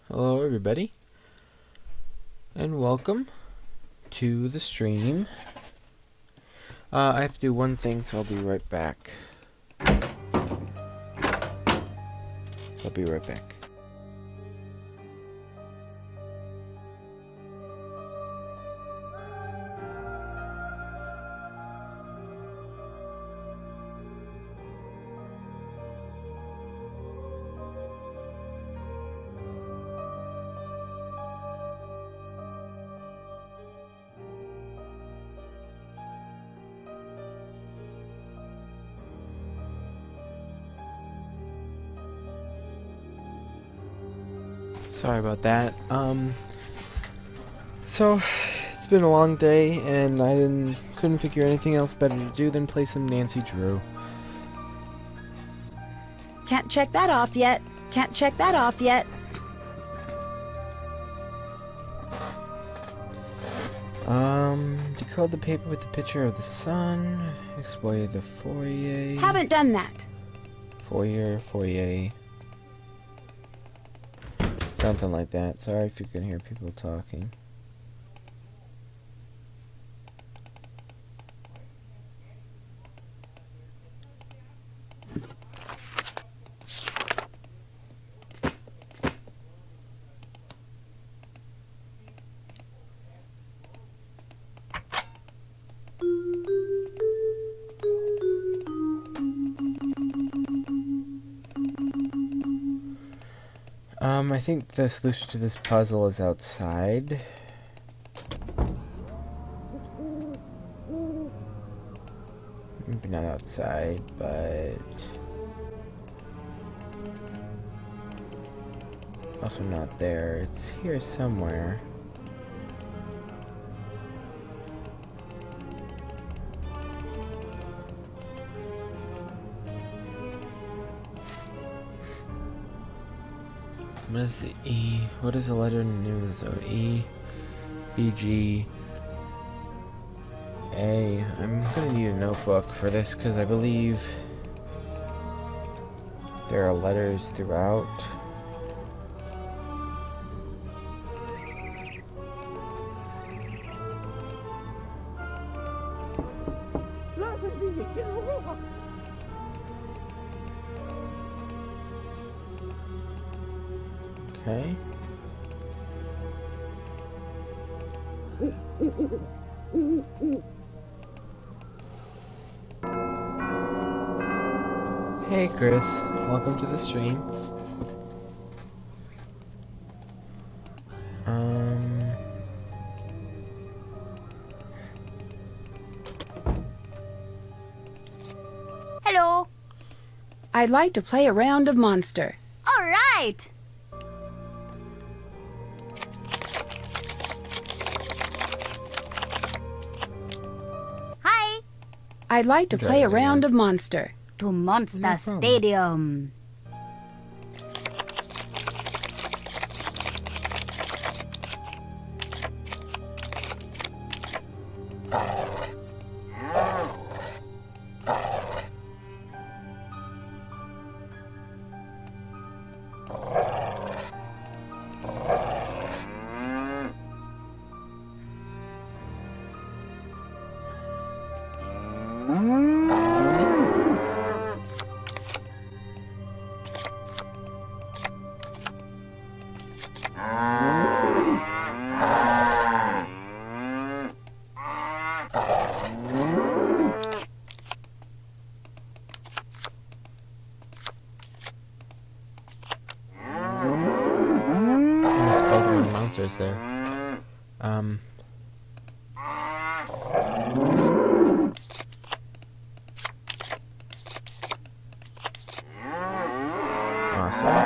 Hello everybody, and welcome to the stream. I have to do one thing, so I'll be right back. I'll be right back. Sorry about that. So it's been a long day, and I couldn't figure anything else better to do than play some Nancy Drew. Can't check that off yet. Can't check that off yet. Decode the paper with a picture of the sun. Explore the foyer. Haven't done that. Foyer. Something like that. Sorry if you can hear people talking. I think the solution to this puzzle is outside. Maybe not outside, but also not there. It's here somewhere. What is the E? What is the letter in the name of the zone? E, B, G, A. I'm gonna need a notebook for this because I believe there are letters throughout. Okay. Hey Chris, welcome to the stream. Hello. I'd like to play a round of Monster. All right. Hi. I'd like to play a round of Monster. To Monster No problem. Stadium. Monsters there. Awesome.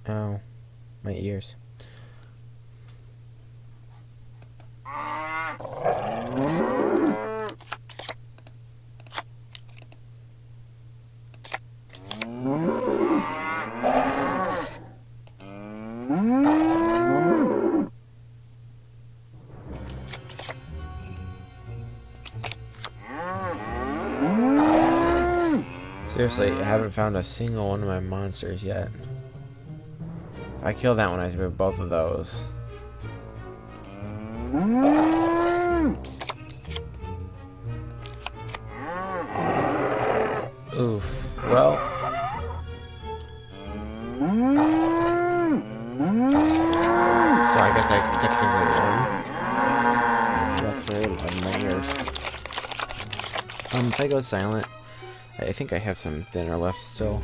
Oh, my ears. Seriously, I haven't found a single one of my monsters yet. If I kill that one, I move both of those. Oof. Well. So I guess I technically won. That's very loud in my ears. If I go silent, I think I have some dinner left still.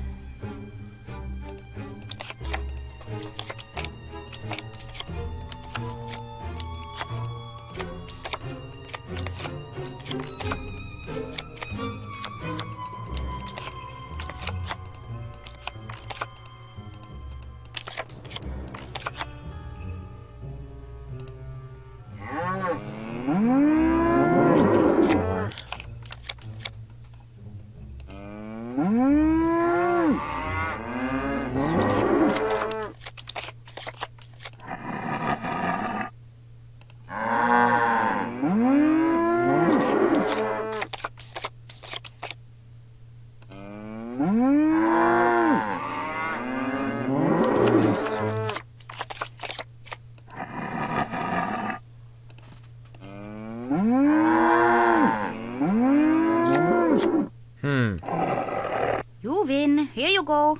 You win. Here you go.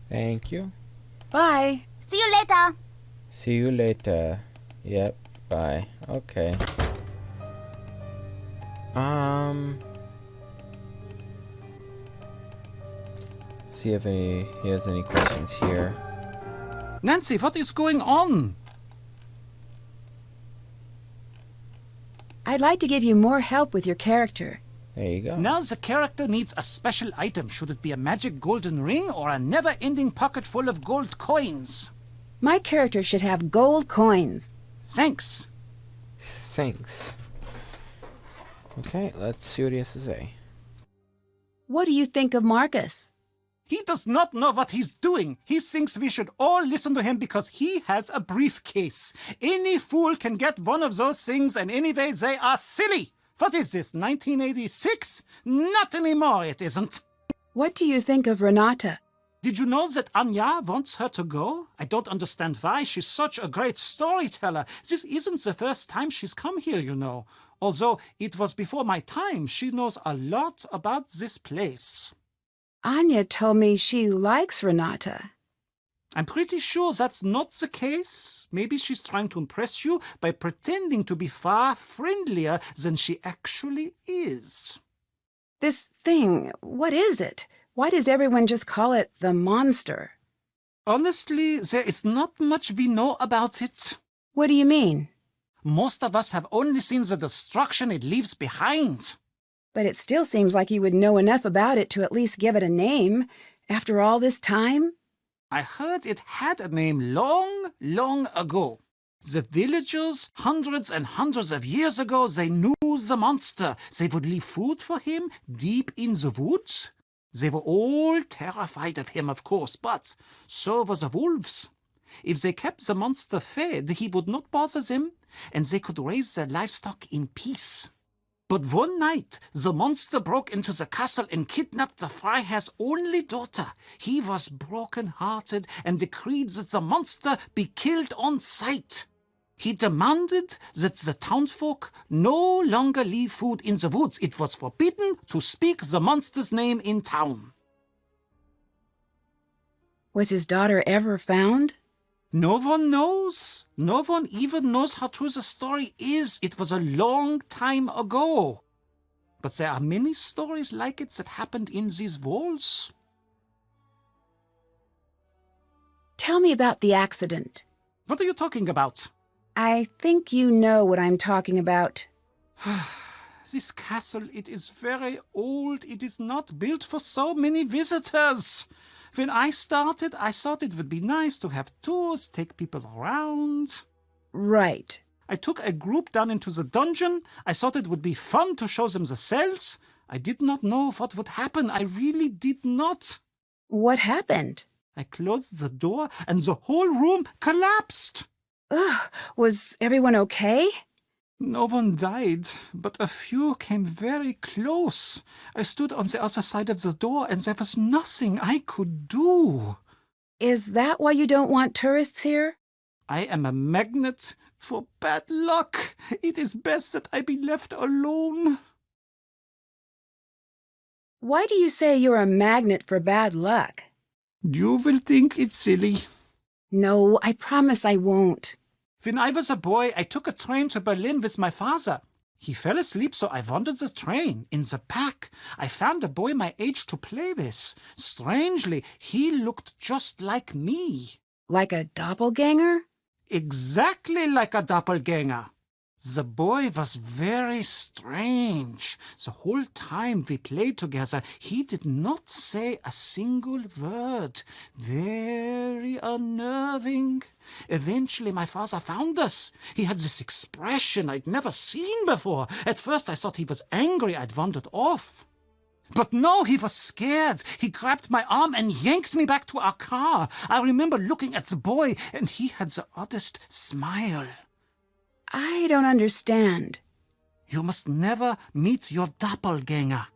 Thank you. Bye. See you later. See you later. Yep. Bye. Okay. See if he has any questions here. Nancy, what is going on? I'd like to give you more help with your character. There you go. Now the character needs a special item. Should it be a magic golden ring or a never-ending pocket full of gold coins? My character should have gold coins. Thanks. Thanks. Okay, let's see what he has to say. What do you think of Marcus? He does not know what he's doing. He thinks we should all listen to him because he has a briefcase. Any fool can get one of those things, and anyway, they are silly. What is this, 1986? Not anymore, it isn't. What do you think of Renata? Did you know that Anya wants her to go? I don't understand why. She's such a great storyteller. This isn't the first time she's come here, you know. Although it was before my time, she knows a lot about this place. Anya told me she likes Renata. I'm pretty sure that's not the case. Maybe she's trying to impress you by pretending to be far friendlier than she actually is. This thing, what is it? Why does everyone just call it the monster? Honestly, there is not much we know about it. What do you mean? Most of us have only seen the destruction it leaves behind. But it still seems like you would know enough about it to at least give it a name. After all this time? I heard it had a name long, long ago. The villagers, hundreds and hundreds of years ago, they knew the monster. They would leave food for him deep in the woods. They were all terrified of him, of course, but so were the wolves. If they kept the monster fed, he would not bother them, and they could raise their livestock in peace. But one night, the monster broke into the castle and kidnapped the Freiherr's only daughter. He was broken-hearted and decreed that the monster be killed on sight. He demanded that the townsfolk no longer leave food in the woods. It was forbidden to speak the monster's name in town. Was his daughter ever found? No one knows. No one even knows how true the story is. It was a long time ago. But there are many stories like it that happened in these walls. Tell me about the accident. What are you talking about? I think you know what I'm talking about. This castle, it is very old. It is not built for so many visitors. When I started, I thought it would be nice to have tours, take people around. Right. I took a group down into the dungeon. I thought it would be fun to show them the cells. I did not know what would happen. I really did not. What happened? I closed the door and the whole room collapsed. Ugh, was everyone okay? No one died, but a few came very close. I stood on the other side of the door, and there was nothing I could do. Is that why you don't want tourists here? I am a magnet for bad luck. It is best that I be left alone. Why do you say you're a magnet for bad luck? You will think it's silly. No, I promise I won't. When I was a boy, I took a train to Berlin with my father. He fell asleep, so I wandered the train. In the back, I found a boy my age to play with. Strangely, he looked just like me. Like a doppelganger? Exactly like a doppelganger. The boy was very strange. The whole time we played together, he did not say a single word. Very unnerving. Eventually, my father found us. He had this expression I'd never seen before. At first, I thought he was angry I'd wandered off. But no, he was scared. He grabbed my arm and yanked me back to our car. I remember looking at the boy, and he had the oddest smile. I don't understand. You must never meet your doppelganger.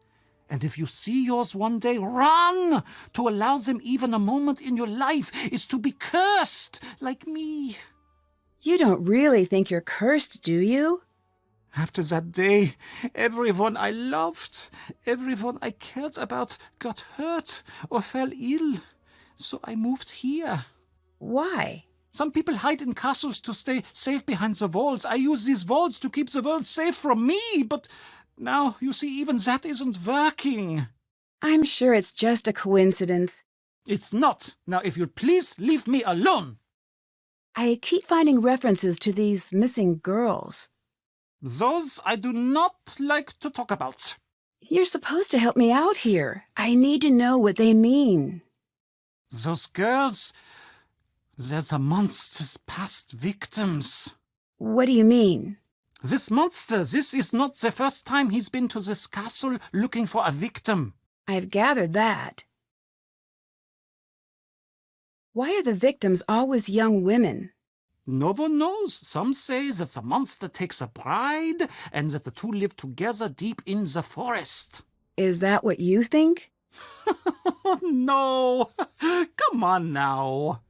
And if you see yours one day, run! To allow them even a moment in your life is to be cursed, like me. You don't really think you're cursed, do you? After that day, everyone I loved, everyone I cared about got hurt or fell ill. So I moved here. Why? Some people hide in castles to stay safe behind the walls. I use these walls to keep the world safe from me, but now, you see, even that isn't working. I'm sure it's just a coincidence. It's not. Now, if you'll please leave me alone. I keep finding references to these missing girls. Those I do not like to talk about. You're supposed to help me out here. I need to know what they mean. Those girls, they're the monster's past victims. What do you mean? This monster, this is not the first time he's been to this castle looking for a victim. I've gathered that. Why are the victims always young women? No one knows. Some say that the monster takes a bride and that the two live together deep in the forest. Is that what you think? No, come on now.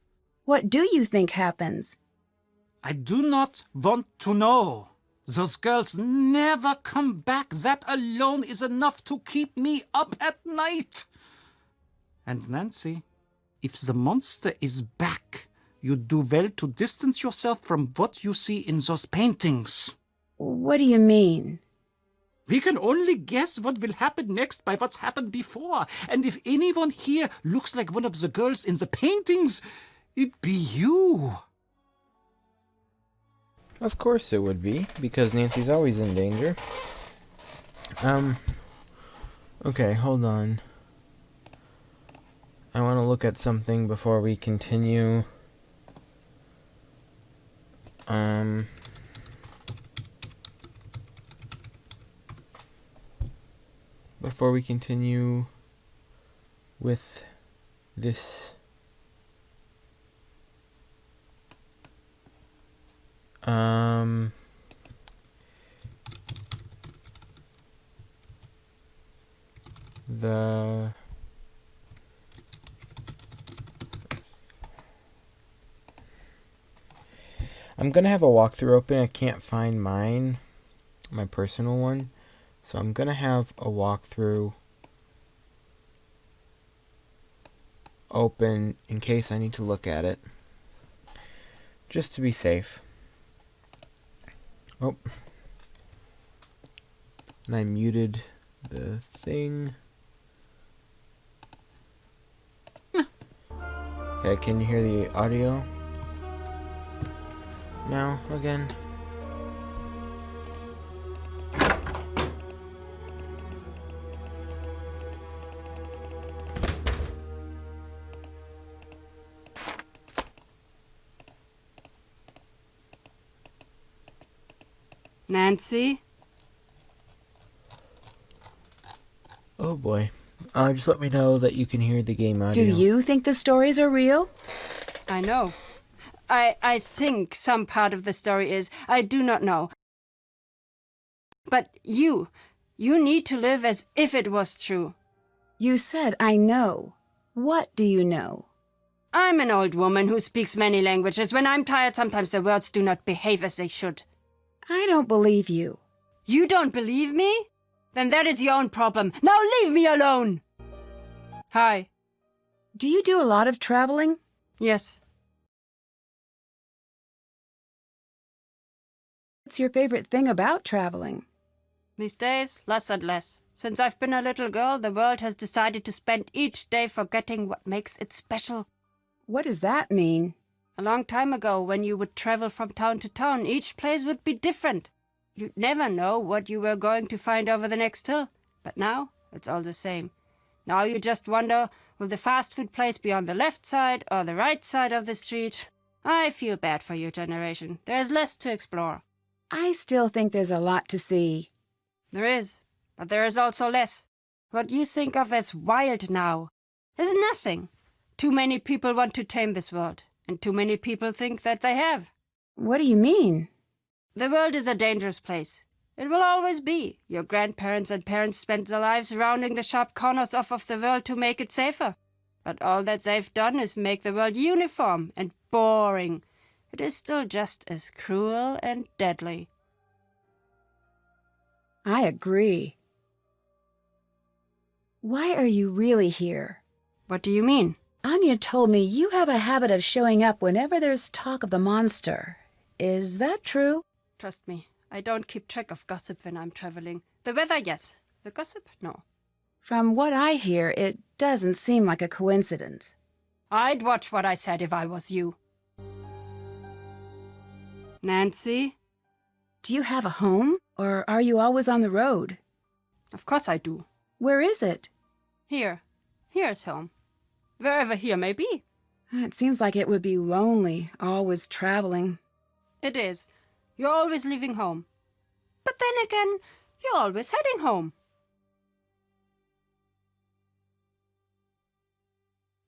What do you think happens? I do not want to know. Those girls never come back. That alone is enough to keep me up at night. And Nancy, if the monster is back, you do well to distance yourself from what you see in those paintings. What do you mean? We can only guess what will happen next by what's happened before. And if anyone here looks like one of the girls in the paintings, it'd be you. Of course it would be, because Nancy's always in danger. Okay, hold on. I want to look at something before we continue. Before we continue with this I'm gonna have a walkthrough open. I can't find mine, my personal one, so I'm gonna have a walkthrough open in case I need to look at it, just to be safe. Oh, and I muted the thing. Okay, can you hear the audio now again? Nancy? Oh boy. Just let me know that you can hear the game audio. Do you think the stories are real? I know. I think some part of the story is. I do not know. But you need to live as if it was true. You said I know. What do you know? I'm an old woman who speaks many languages. When I'm tired, sometimes the words do not behave as they should. I don't believe you. You don't believe me? Then that is your own problem. Now leave me alone! Hi. Do you do a lot of traveling? Yes. What's your favorite thing about traveling? These days, less and less. Since I've been a little girl, the world has decided to spend each day forgetting what makes it special. What does that mean? A long time ago, when you would travel from town to town, each place would be different. You'd never know what you were going to find over the next hill. But now, it's all the same. Now you just wonder, will the fast food place be on the left side or the right side of the street? I feel bad for your generation. There's less to explore. I still think there's a lot to see. There is, but there is also less. What you think of as wild now is nothing. Too many people want to tame this world, and too many people think that they have. What do you mean? The world is a dangerous place. It will always be. Your grandparents and parents spent their lives rounding the sharp corners off of the world to make it safer. But all that they've done is make the world uniform and boring. It is still just as cruel and deadly. I agree. Why are you really here? What do you mean? Anya told me you have a habit of showing up whenever there's talk of the monster. Is that true? Trust me, I don't keep track of gossip when I'm traveling. The weather, yes. The gossip, no. From what I hear, it doesn't seem like a coincidence. I'd watch what I said if I was you. Nancy? Do you have a home, or are you always on the road? Of course I do. Where is it? Here. Here's home. Wherever here may be. It seems like it would be lonely, always traveling. It is. You're always leaving home. But then again, you're always heading home.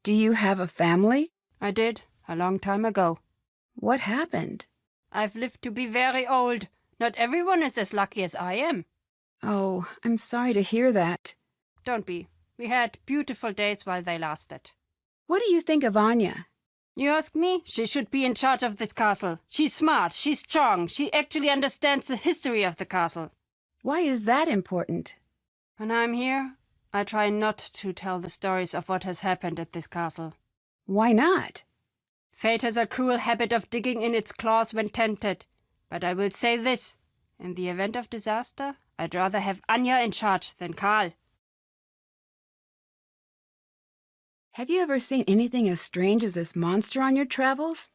Do you have a family? I did, a long time ago. What happened? I've lived to be very old. Not everyone is as lucky as I am. Oh, I'm sorry to hear that. Don't be. We had beautiful days while they lasted. What do you think of Anya? You ask me? She should be in charge of this castle. She's smart, she's strong, she actually understands the history of the castle. Why is that important? When I'm here, I try not to tell the stories of what has happened at this castle. Why not? Fate has a cruel habit of digging in its claws when tempted. But I will say this. In the event of disaster, I'd rather have Anya in charge than Karl. Have you ever seen anything as strange as this monster on your travels?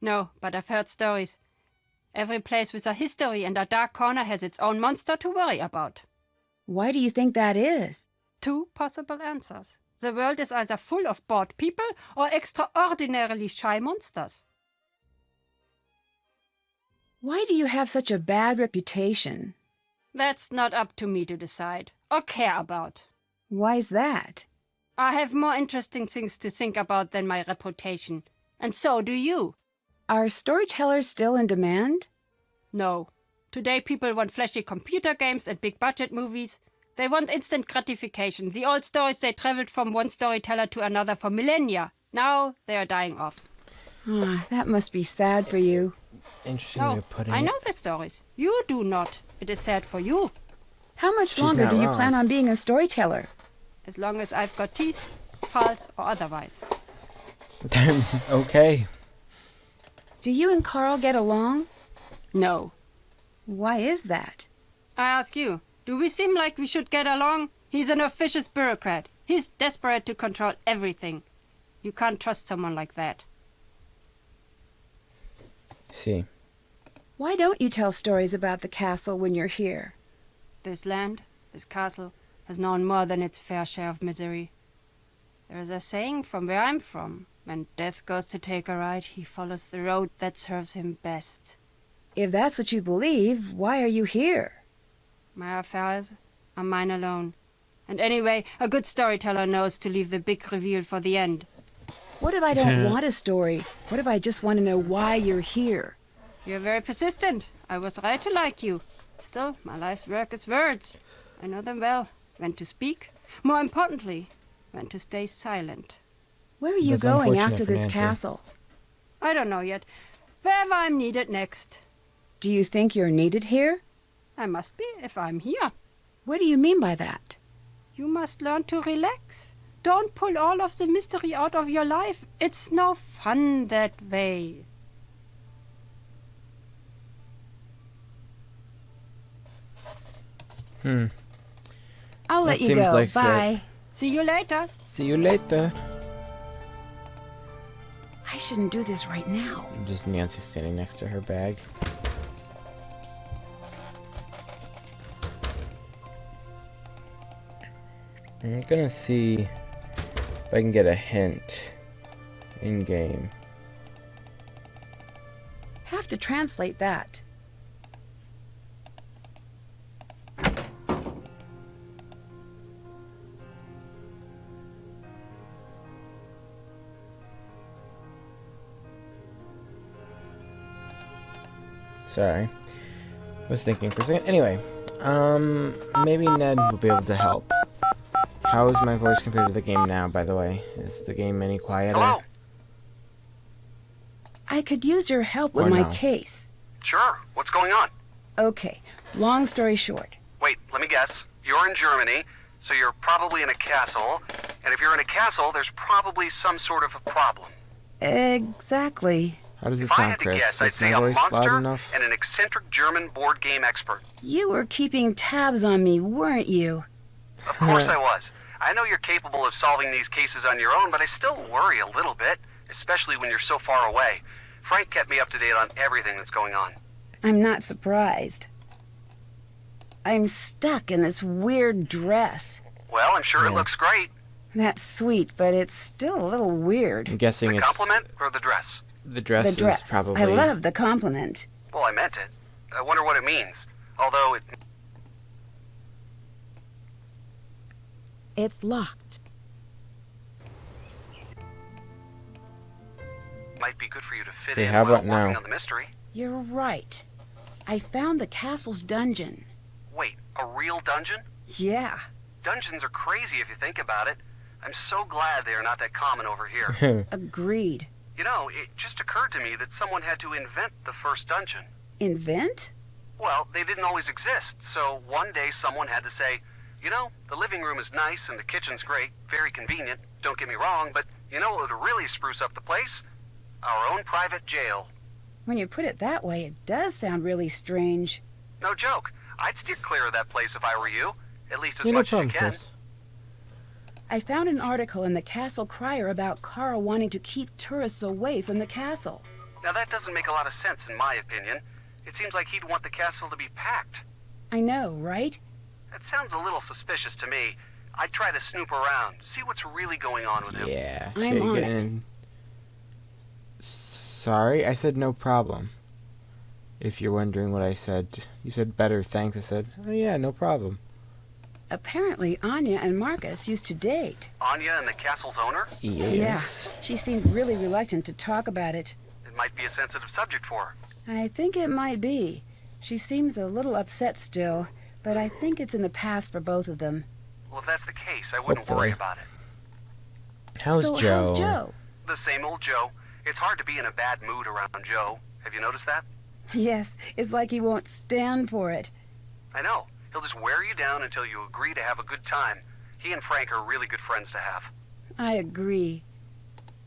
No, but I've heard stories. Every place with a history and a dark corner has its own monster to worry about. Why do you think that is? Two possible answers. The world is either full of bored people or extraordinarily shy monsters. Why do you have such a bad reputation? That's not up to me to decide or care about. Why's that? I have more interesting things to think about than my reputation. And so do you. Are storytellers still in demand? No. Today people want flashy computer games and big-budget movies. They want instant gratification. The old stories, they traveled from one storyteller to another for millennia. Now they are dying off. Ah, that must be sad for you. Interesting way No, of putting I it. know the stories. You do not. It is sad for you. How much She's longer not do you wrong. plan on being a storyteller? As long as I've got teeth, false or otherwise. Okay. Do you and Carl get along? No. Why is that? I ask you, do we seem like we should get along? He's an officious bureaucrat. He's desperate to control everything. You can't trust someone like that. See. Why don't you tell stories about the castle when you're here? This land, this castle, has known more than its fair share of misery. There is a saying from where I'm from. When death goes to take a ride, he follows the road that serves him best. If that's what you believe, why are you here? My affairs are mine alone. And anyway, a good storyteller knows to leave the big reveal for the end. What if I don't want a story? What if I just want to know why you're here? You're very persistent. I was right to like you. Still, my life's work is words. I know them well. When to speak. More importantly, when to stay silent. Where are you That's going unfortunate after for this Nancy. castle? I don't know yet. Wherever I'm needed next. Do you think you're needed here? I must be if I'm here. What do you mean by that? You must learn to relax. Don't pull all of the mystery out of your life. It's no fun that way. I'll let That you seems go. like Bye. See you later. See you later. I shouldn't do this right now. Just Nancy standing next to her bag. I'm gonna see if I can get a hint in game. Have to translate that. Sorry. I was thinking for a second. Anyway, maybe Ned will be able to help. How is my voice compared to the game now, by the way? Is the game any quieter? Hello? I could use your help with Or my no. case. Sure. What's going on? Okay, long story short. Wait, let me guess. You're in Germany, so you're probably in a castle. And if you're in a castle, there's probably some sort of a problem. Exactly. How does it If I sound, had to Chris? guess, I'd Is say my a voice loud monster enough? and an eccentric German board game expert. You were keeping tabs on me, weren't you? Of course I was. I know you're capable of solving these cases on your own, but I still worry a little bit, especially when you're so far away. Frank kept me up to date on everything that's going on. I'm not surprised. I'm stuck in this weird dress. Well, I'm sure it Yeah. looks great. That's sweet, but it's still a little I'm weird. guessing The it's compliment or the dress? the dress, The dress. is probably. I love the compliment. Well, I meant it. I wonder what it means. Although it It's locked. might be good for you to fit Hey, in how while about working now? on the mystery. You're right. I found the castle's dungeon. Wait, a real dungeon? Yeah. Dungeons are crazy if you think about it. I'm so glad they are not that common over here. Agreed. You know, it just occurred to me that someone had to invent the first dungeon. Invent? Well, they didn't always exist, so one day someone had to say, you know, the living room is nice and the kitchen's great, very convenient, don't get me wrong, but you know what would really spruce up the place? Our own private jail. When you put it that way, it does sound really strange. No joke. I'd steer clear of that place if I were you. At least as Yeah, no much problem, as you can. Chris. I found an article in the Castle Crier about Carl wanting to keep tourists away from the castle. Now that doesn't make a lot of sense in my opinion. It seems like he'd want the castle to be packed. I know, right? That sounds a little suspicious to me. I'd try to snoop around, see what's really going on with him. Yeah. I'm okay, on get it. in. Sorry, I said no problem. If you're wondering what I said, you said better, thanks. I said, oh yeah, no problem. Apparently, Anya and Marcus used to date. Anya and the castle's owner? Yes. Yeah, she seemed really reluctant to talk about it. It might be a sensitive subject for her. I think it might be. She seems a little upset still, but I think it's in the past for both of them. Well, if that's the case, I wouldn't Hopefully. worry about it. How's So Joe? how's Joe? The same old Joe. It's hard to be in a bad mood around Joe. Have you noticed that? Yes, it's like he won't stand for it. I know. He'll just wear you down until you agree to have a good time. He and Frank are really good friends to have. I agree.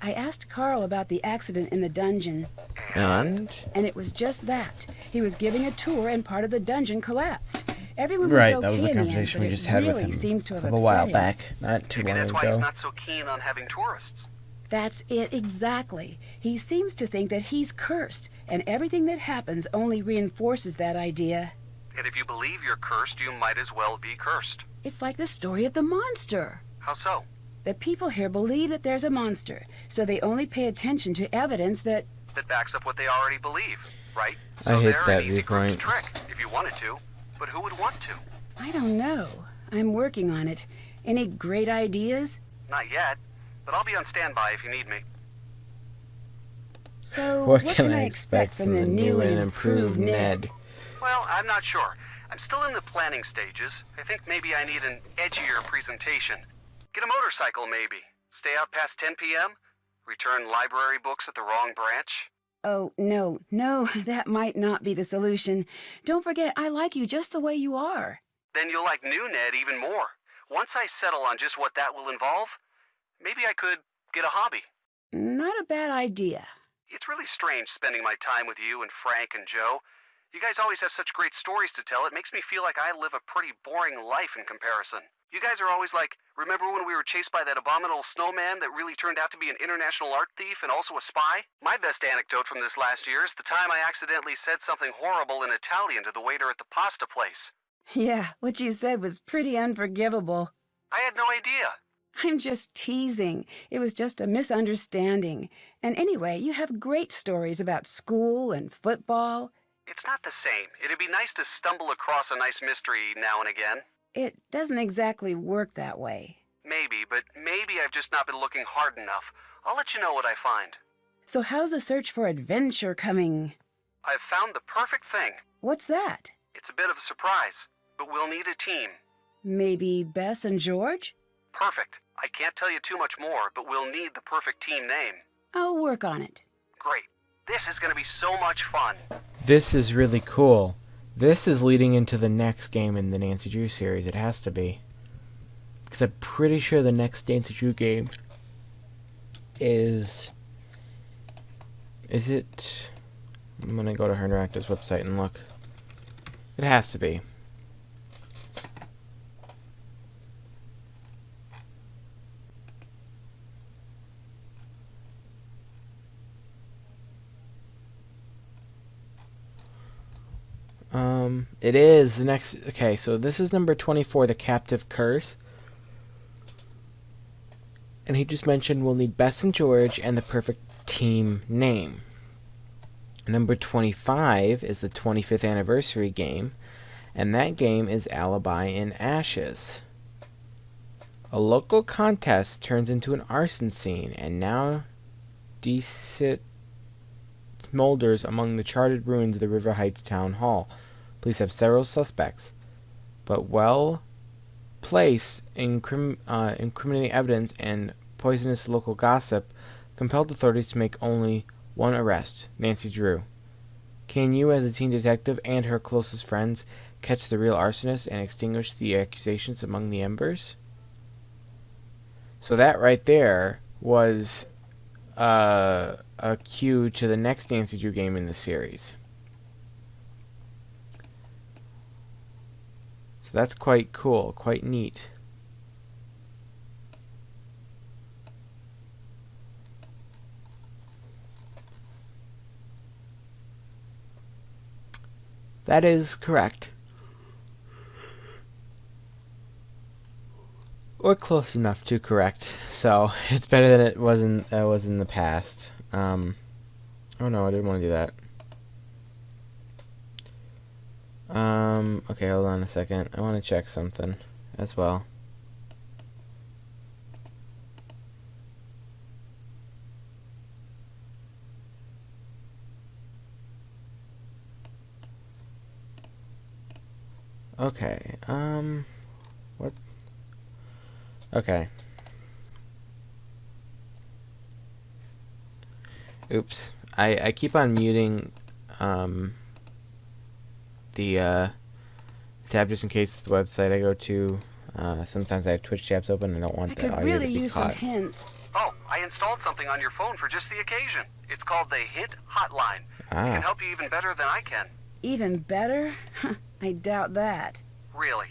I asked Carl about the accident in the dungeon, And? and it was just that. He was giving a tour and part of the dungeon collapsed. Everyone was Right, okay that was a in the end, conversation but we it just had with really him seems to have a while upset him. back, not too Maybe long that's why he's ago. not so keen on having tourists. That's it exactly. He seems to think that he's cursed, and everything that happens only reinforces that idea. And if you believe you're cursed, you might as well be cursed. It's like the story of the monster. How so? The people here believe that there's a monster, so they only pay attention to evidence that... That backs up what they already believe, right? I So hate they're that an easy group to viewpoint. trick, if you wanted to. But who would want to? I don't know. I'm working on it. Any great ideas? Not yet. But I'll be on standby if you need me. So, What can I expect from the new and improved Ned? Well, I'm not sure. I'm still in the planning stages. I think maybe I need an edgier presentation. Get a motorcycle, maybe. Stay out past 10 p.m.? Return library books at the wrong branch? Oh, no, that might not be the solution. Don't forget, I like you just the way you are. Then you'll like new Ned even more. Once I settle on just what that will involve, maybe I could get a hobby. Not a bad idea. It's really strange spending my time with you and Frank and Joe. You guys always have such great stories to tell. It makes me feel like I live a pretty boring life in comparison. You guys are always like, remember when we were chased by that abominable snowman that really turned out to be an international art thief and also a spy? My best anecdote from this last year is the time I accidentally said something horrible in Italian to the waiter at the pasta place. Yeah, what you said was pretty unforgivable. I had no idea. I'm just teasing. It was just a misunderstanding. And anyway, you have great stories about school and football. It's not the same. It'd be nice to stumble across a nice mystery now and again. It doesn't exactly work that way. Maybe, but maybe I've just not been looking hard enough. I'll let you know what I find. So how's the search for adventure coming? I've found the perfect thing. What's that? It's a bit of a surprise, but we'll need a team. Maybe Bess and George? Perfect. I can't tell you too much more, but we'll need the perfect team name. I'll work on it. Great. This is going to be so much fun. This is really cool. This is leading into the next game in the Nancy Drew series. It has to be. Because I'm pretty sure the next Nancy Drew game is... Is it... I'm going to go to her Interactive's website and look. It has to be. It is the next. Okay, so this is number 24, The Captive Curse. And he just mentioned we'll need Bess and George and the perfect team name. Number 25 is the 25th anniversary game, and that game is Alibi in Ashes. A local contest turns into an arson scene, and now smolders among the charted ruins of the River Heights Town Hall. Police have several suspects, but well-placed incriminating evidence and poisonous local gossip compelled authorities to make only one arrest, Nancy Drew. Can you, as a teen detective and her closest friends, catch the real arsonist and extinguish the accusations among the embers? So that right there was a cue to the next Nancy Drew game in the series. So that's quite cool, quite neat. That is correct. Or close enough to correct. So it's better than it was in the past. Oh no, I didn't want to do that. Okay, hold on a second. I want to check something as well. Okay, what? Okay. Oops. I keep on muting, the tab just in case the website I go to, sometimes I have Twitch tabs open and I don't want I the could audio really to be use some caught. hints. Oh, I installed something on your phone for just the occasion. It's called the Hint Hotline. It can help you even better than I can. Even better? I doubt that. Really.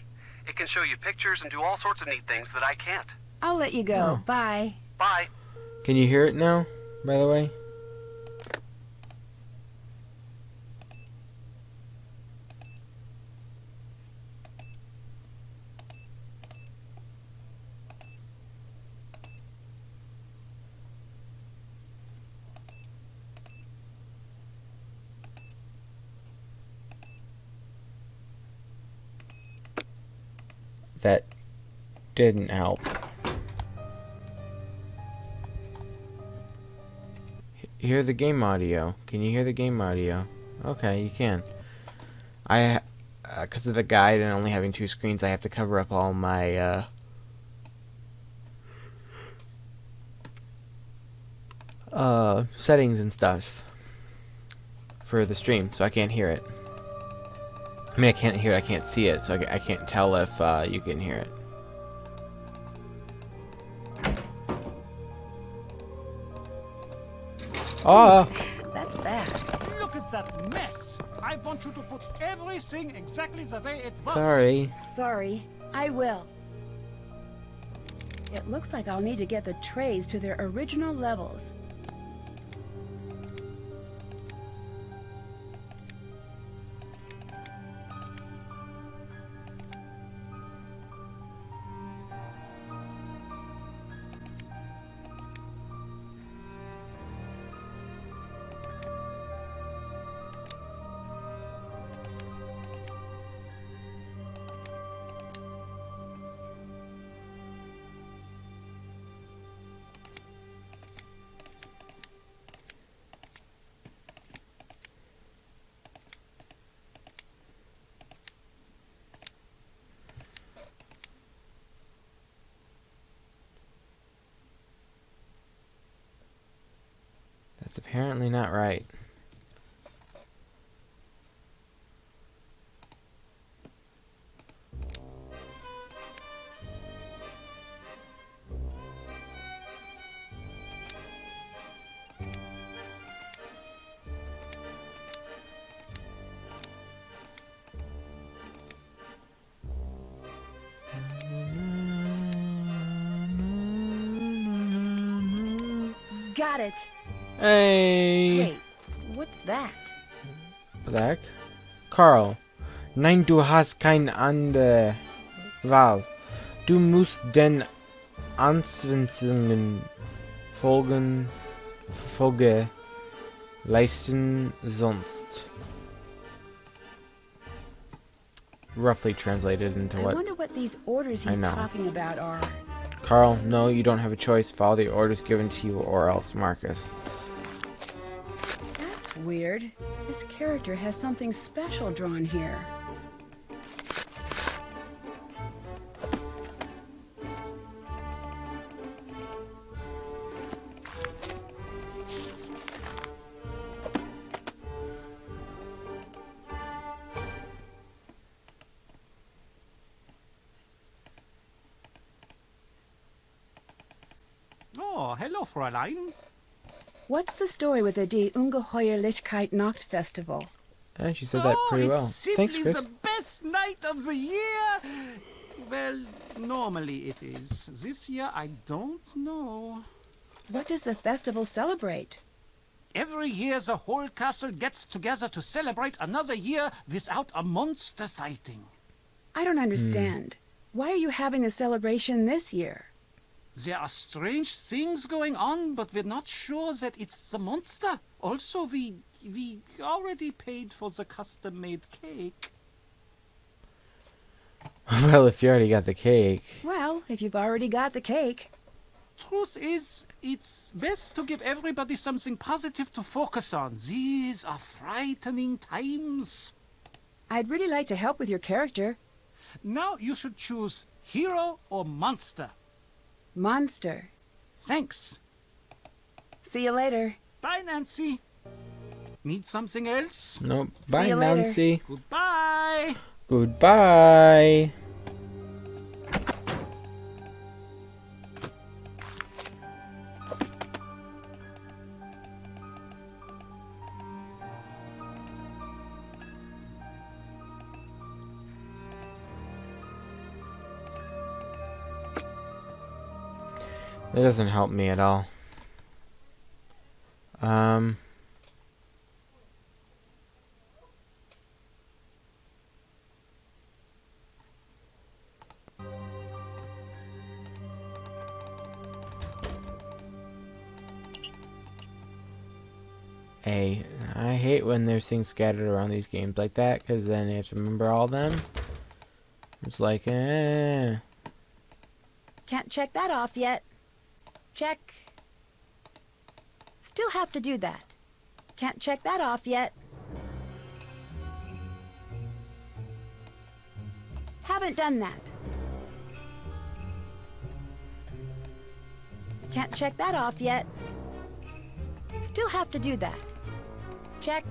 It can show you pictures and do all sorts of neat things that I can't. I'll let you go. Oh. Bye. Bye. Can you hear it now, by the way? That didn't help. hear the game audio? Can you hear the game audio? Okay, you can. Because of the guide and only having 2 screens, I have to cover up all my settings and stuff for the stream, so I can't hear it. I mean, I can't hear it, I can't see it, so I can't tell if you can hear it. Oh! That's bad. Look at that mess. I want you to put everything exactly the way it was. Sorry. Sorry, I will. It looks like I'll need to get the trays to their original levels. That's apparently not right. Got it. Hey! Wait, what's that? Black? Carl. Nein, du hast keine andere Wahl. Du musst den Anweisungen Folge leisten sonst. Roughly translated into I what? wonder what these orders he's know. talking about are. Carl, no, you don't have a choice. Follow the orders given to you or else, Marcus. That's weird. This character has something special drawn here. Oh, hello, Fräulein. What's the story with the Die Ungeheuerlichkeit Nacht Festival? She said that pretty well. It's simply Thanks, Chris. the best night of the year. Well, normally it is. This year, I don't know. What does the festival celebrate? Every year, the whole castle gets together to celebrate another year without a monster sighting. I don't understand. Why are you having the celebration this year? There are strange things going on, but we're not sure that it's the monster. Also, we already paid for the custom-made cake. Well, if you already got the cake. Well, if you've already got the cake. Truth is, it's best to give everybody something positive to focus on. These are frightening times. I'd really like to help with your character. Now you should choose hero or monster. Monster. Thanks. See you later. Bye, Nancy. Need something else? Nope. Bye, you later. Nancy. Goodbye. Goodbye. That doesn't help me at all. I hate when there's things scattered around these games like that, because then you have to remember all of them. It's like, Can't check that off yet. Check. Still have to do that. Can't check that off yet. Haven't done that. Can't check that off yet. Still have to do that. Check.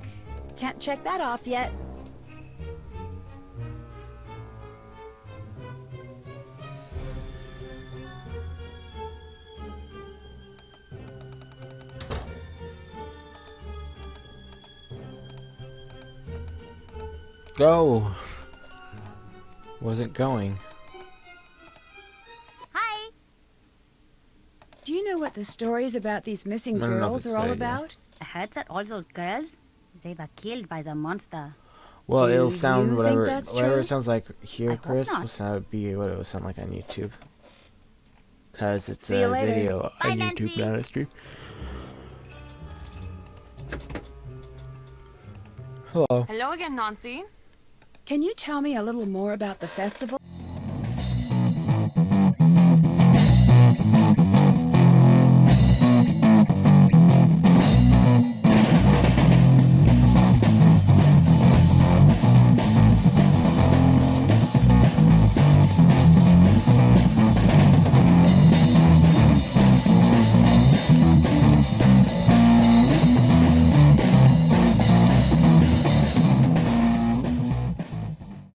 Can't check that off yet. Go! Wasn't going. Hi. Do you know what the stories about these missing I don't know if girls it's are a all good idea. about? I heard that all those girls, they were killed by the monster. Well, Do it'll you sound think whatever that's whatever true? it sounds like here, I hope Chris, not. will sound be what it will sound like on YouTube. Cause it's See you a later. video Bye, on YouTube, Nancy. not a stream. Hello. Hello again, Nancy. Can you tell me a little more about the festival?